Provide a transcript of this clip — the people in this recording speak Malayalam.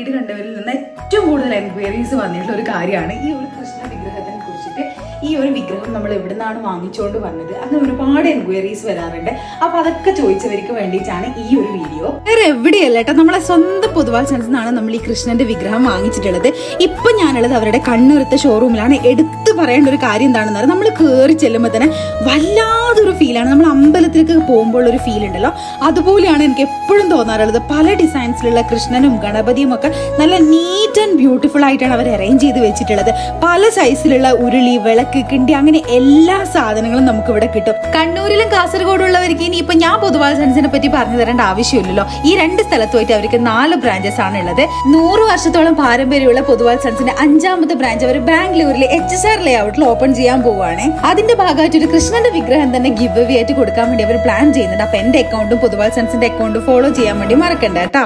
വീട് കണ്ടവരിൽ നിന്ന് ഏറ്റവും കൂടുതൽ എൻക്വയറീസ് വന്നിട്ടുള്ള ഒരു കാര്യമാണ് ഈ ഒരു കൃഷ്ണ വിഗ്രഹത്തിനെ കുറിച്ചിട്ട്. ഈ ഒരു വിഗ്രഹം നമ്മൾ എവിടെ നിന്നാണ് വാങ്ങിച്ചുകൊണ്ട് വന്നത്, അങ്ങനെ ഒരുപാട് എൻക്വയറീസ് വരാറുണ്ട്. അപ്പൊ അതൊക്കെ ചോദിച്ചവർക്ക് വേണ്ടിയിട്ടാണ് ഈ ഒരു വീഡിയോ. വേറെ എവിടെയല്ല കേട്ടോ, നമ്മളെ സ്വന്തം പൊതുവാൾ സെൻസിൽ നിന്നാണ് നമ്മൾ ഈ കൃഷ്ണന്റെ വിഗ്രഹം വാങ്ങിച്ചിട്ടുള്ളത്. ഇപ്പൊ ഞാനുള്ളത് അവരുടെ കണ്ണൂരത്തെ ഷോറൂമിലാണ്. എടുത്തു പറയേണ്ട ഒരു കാര്യം എന്താണെന്ന് പറഞ്ഞാൽ, നമ്മൾ കയറി ചെല്ലുമ്പോൾ തന്നെ വല്ലാതൊരു ഫീലാണ്. നമ്മൾ അമ്പലത്തിലേക്ക് പോകുമ്പോൾ ഒരു ഫീൽ ഉണ്ടല്ലോ, അതുപോലെയാണ് എനിക്ക് എപ്പോഴും തോന്നാറുള്ളത്. പല ഡിസൈൻസിലുള്ള കൃഷ്ണനും ഗണപതിയും ഒക്കെ നല്ല നീറ്റ് ആൻഡ് ബ്യൂട്ടിഫുൾ ആയിട്ടാണ് അവർ അറേഞ്ച് ചെയ്ത് വെച്ചിട്ടുള്ളത്. പല സൈസിലുള്ള ഉരുളി, വിളക്ക്, കിണ്ടി, അങ്ങനെ എല്ലാ സാധനങ്ങളും നമുക്ക് ഇവിടെ കിട്ടും. കണ്ണൂരിലും കാസർഗോഡും ഉള്ളവർക്ക് ഇനി ഇപ്പൊ ഞാൻ പൊതുവാൾ സെൻസിനെ പറ്റി പറഞ്ഞു തരേണ്ട ആവശ്യമില്ലല്ലോ. ഈ 2 സ്ഥലത്തുമായിട്ട് അവർക്ക് 4 ബ്രാഞ്ചസ് ആണ് ഉള്ളത്. 100 വർഷത്തോളം പാരമ്പര്യമുള്ള പൊതുവാൾ സെൻസിന്റെ 5ാമത്തെ ബ്രാഞ്ച് അവർ ബാംഗ്ലൂരിലെ HSR ലേഔട്ടിൽ ഓപ്പൺ ചെയ്യാൻ പോവുകയാണ്. അതിന്റെ ഭാഗമായിട്ട് ഒരു കൃഷ്ണന്റെ വിഗ്രഹം തന്നെ ഗിവ് അവേ ആയിട്ട് കൊടുക്കാൻ വേണ്ടി അവർ പ്ലാൻ ചെയ്യുന്നുണ്ട്. അപ്പൊ എന്റെ അക്കൗണ്ടും പൊതുവാൾ സെൻസിന്റെ അക്കൗണ്ടും ഫോളോ ചെയ്യാൻ വേണ്ടി മറക്കണ്ട കേട്ടോ.